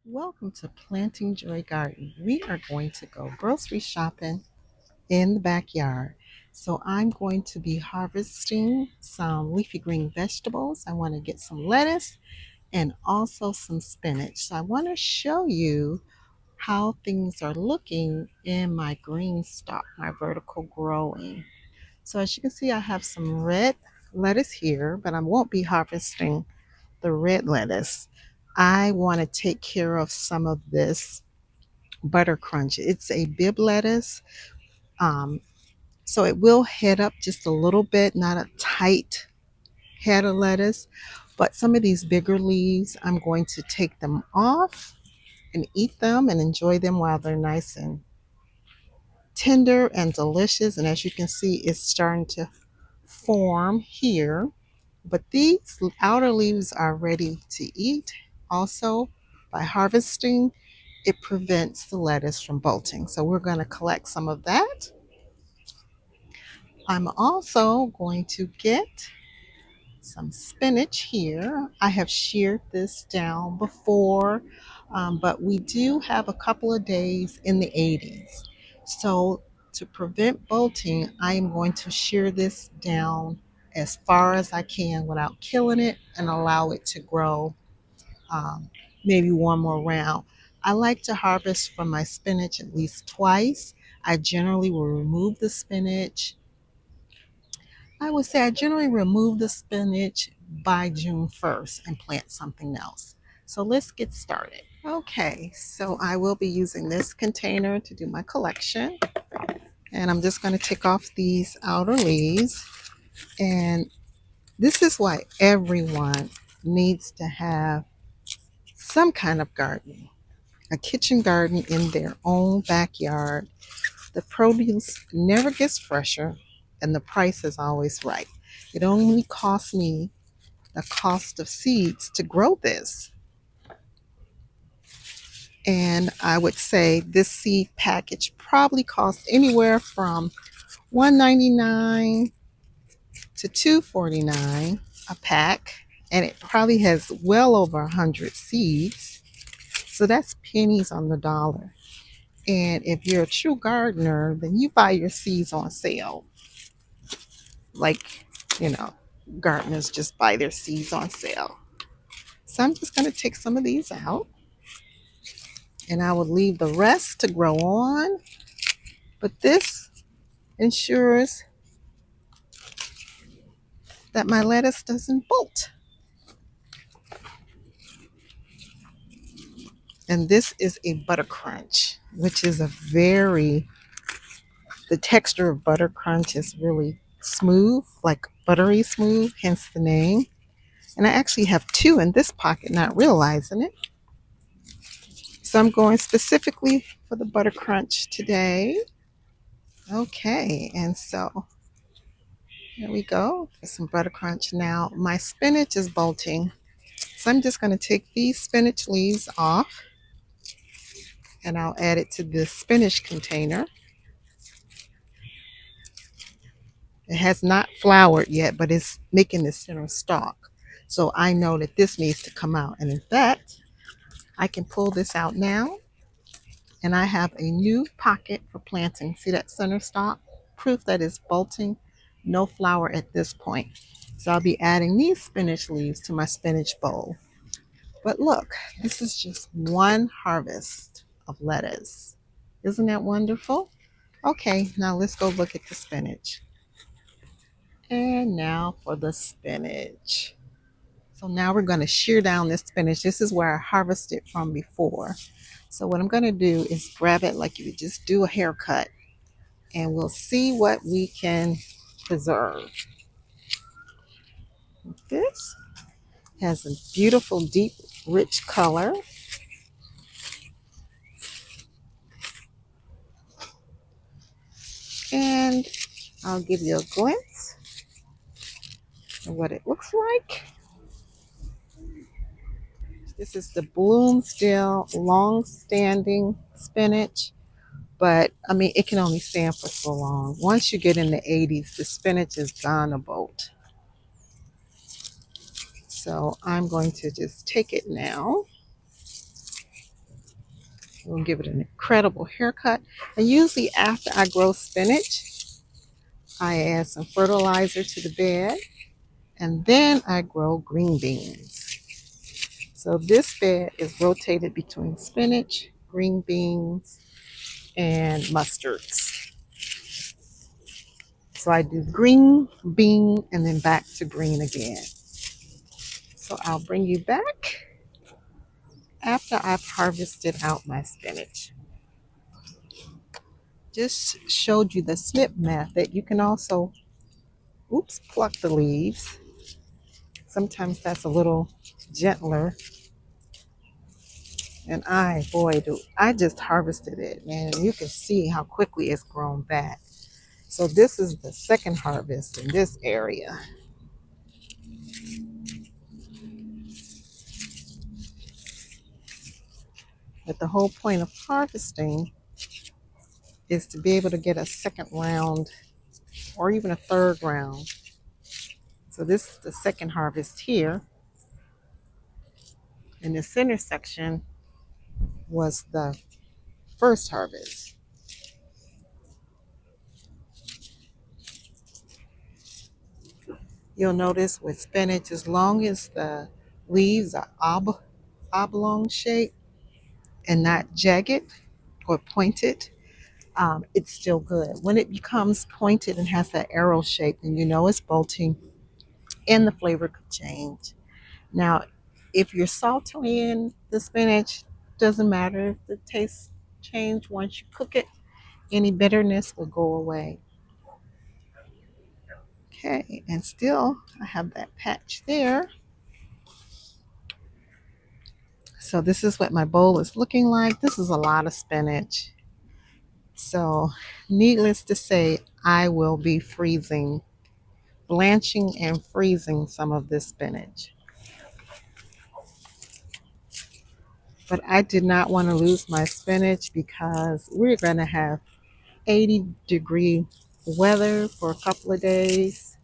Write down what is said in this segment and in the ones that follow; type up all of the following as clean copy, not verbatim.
Welcome to Planting Joy Garden. We are going to go grocery shopping in the backyard. So I'm going to be harvesting some leafy green vegetables. I want to get some lettuce and also some spinach. So I want to show you how things are looking in my green stock, my vertical growing. So as you can see, I have some red lettuce here, but I won't be harvesting the red lettuce. I want to take care of some of this butter crunch. It's a bib lettuce, um, so it will head up just a little bit, not a tight head of lettuce. But some of these bigger leaves, I'm going to take them off and eat them and enjoy them while they're nice and tender and delicious. And as you can see, it's starting to form here. But these outer leaves are ready to eat. Also, by harvesting, it prevents the lettuce from bolting. So we're going to collect some of that. I'm also going to get some spinach here. I have sheared this down before, but we do have a couple of days in the 80s. So to prevent bolting, I am going to shear this down as far as I can without killing it and allow it to grow um, maybe one more round. I like to harvest from my spinach at least twice. I generally will remove the spinach. I would say I generally remove the spinach by June 1st and plant something else. So let's get started. Okay, so I will be using this container to do my collection. And I'm just going to take off these outer leaves. And this is why everyone needs to have some kind of garden, a kitchen garden in their own backyard. The produce never gets fresher and the price is always right. It only costs me the cost of seeds to grow this. And I would say this seed package probably costs anywhere from $1.99 to $2.49 a pack. And it probably has well over 100 seeds. So that's pennies on the dollar. And if you're a true gardener, then you buy your seeds on sale. Like, you know, gardeners just buy their seeds on sale. So I'm just going to take some of these out and I will leave the rest to grow on. But this ensures that my lettuce doesn't bolt. And this is a butter crunch, which is the texture of butter crunch is really smooth, like buttery smooth, hence the name. And I actually have two in this pocket, not realizing it. So I'm going specifically for the butter crunch today. Okay, and so there we go for some butter crunch. Now my spinach is bolting, so I'm just going to take these spinach leaves off and I'll add it to this spinach container. It has not flowered yet, but it's making the center stalk. So I know that this needs to come out. And in fact, I can pull this out now and I have a new pocket for planting. See that center stalk? Proof that it's bolting. No flower at this point. So I'll be adding these spinach leaves to my spinach bowl. But look, this is just one harvest of lettuce. Isn't that wonderful? Okay, now let's go look at the spinach. And now for the spinach. So now we're going to shear down this spinach. This is where I harvested from before. So what I'm going to do is grab it like you would just do a haircut and we'll see what we can preserve. This has a beautiful, deep, rich color. And I'll give you a glimpse of what it looks like. This is the Bloomsdale long-standing spinach, But I mean, it can only stand for so long. Once you get in the 80s, the spinach is gone a bolt. So I'm going to just take it now. We'll give it an incredible haircut. And usually after I grow spinach, I add some fertilizer to the bed, and then I grow green beans. So this bed is rotated between spinach, green beans, and mustards. So I do green, bean, and then back to green again. So I'll bring you back after I've harvested out my spinach. Just showed you the snip method. You can also, oops, pluck the leaves. Sometimes that's a little gentler. And boy, I just harvested it, and you can see how quickly it's grown back. So this is the second harvest in this area. But the whole point of harvesting is to be able to get a second round or even a third round. So this is the second harvest here. And the center section was the first harvest. You'll notice with spinach, as long as the leaves are oblong shape and not jagged or pointed, it's still good. When it becomes pointed and has that arrow shape, then you know it's bolting and the flavor could change. Now, if you're sauteing the spinach, doesn't matter if the taste change once you cook it, any bitterness will go away. Okay, and still I have that patch there. So this is what my bowl is looking like. This is a lot of spinach. So needless to say, I will be blanching and freezing some of this spinach. But I did not want to lose my spinach because we're going to have 80-degree weather for a couple of days.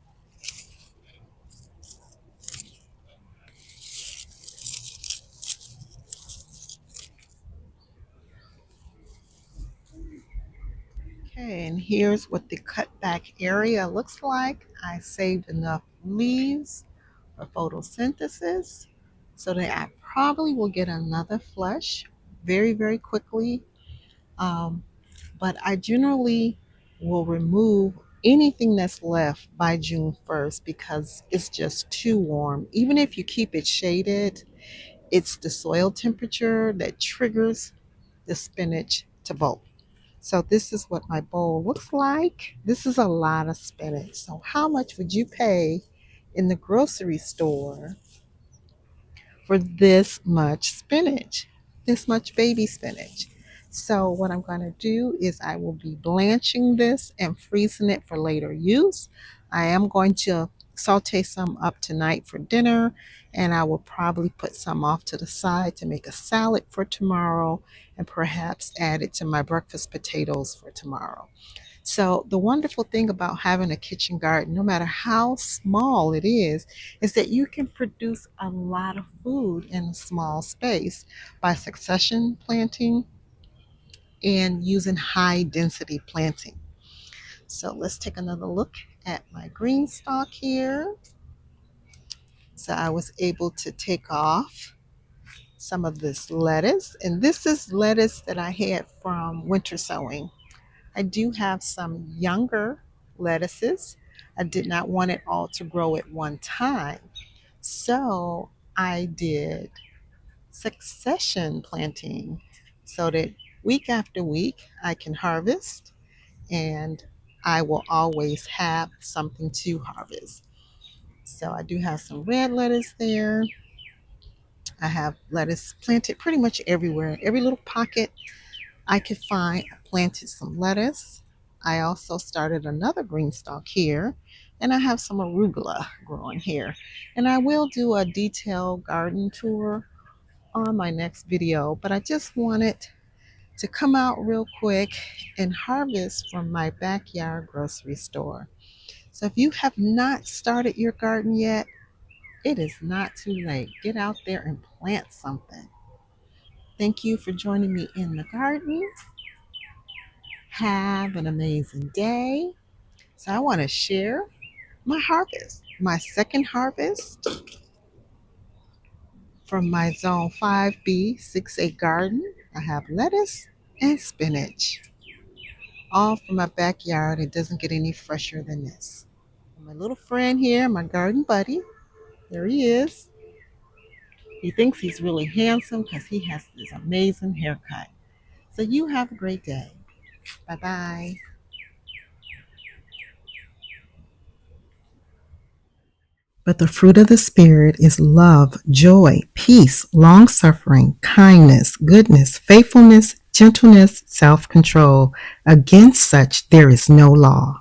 Okay, and here's what the cut back area looks like. I saved enough leaves for photosynthesis so that I probably will get another flush very, very quickly. Um, but I generally will remove anything that's left by June 1st because it's just too warm. Even if you keep it shaded, it's the soil temperature that triggers the spinach to bolt. So this is what my bowl looks like. This is a lot of spinach. So how much would you pay in the grocery store for this much spinach, this much baby spinach? So what I'm going to do is I will be blanching this and freezing it for later use. I am going to saute some up tonight for dinner, and I will probably put some off to the side to make a salad for tomorrow and perhaps add it to my breakfast potatoes for tomorrow. So the wonderful thing about having a kitchen garden, no matter how small it is that you can produce a lot of food in a small space by succession planting and using high density planting. So let's take another look at my green stalk here. So I was able to take off some of this lettuce, and this is lettuce that I had from winter sowing. I do have some younger lettuces. I did not want it all to grow at one time. So I did succession planting so that week after week I can harvest and I will always have something to harvest. So I do have some red lettuce there. I have lettuce planted pretty much everywhere. Every little pocket I could find, I planted some lettuce. I also started another green stalk here, and I have some arugula growing here. And I will do a detailed garden tour on my next video, but I just wanted to come out real quick and harvest from my backyard grocery store. So if you have not started your garden yet, it is not too late. Get out there and plant something. Thank you for joining me in the garden. Have an amazing day. So I want to share my harvest, my second harvest from my Zone 5B 6A garden. I have lettuce and spinach, all from my backyard. It doesn't get any fresher than this. My little friend here, my garden buddy, there he is. He thinks he's really handsome because he has this amazing haircut. So you have a great day. Bye bye. But the fruit of the Spirit is love, joy, peace, long suffering, kindness, goodness, faithfulness, gentleness, self control. Against such there is no law.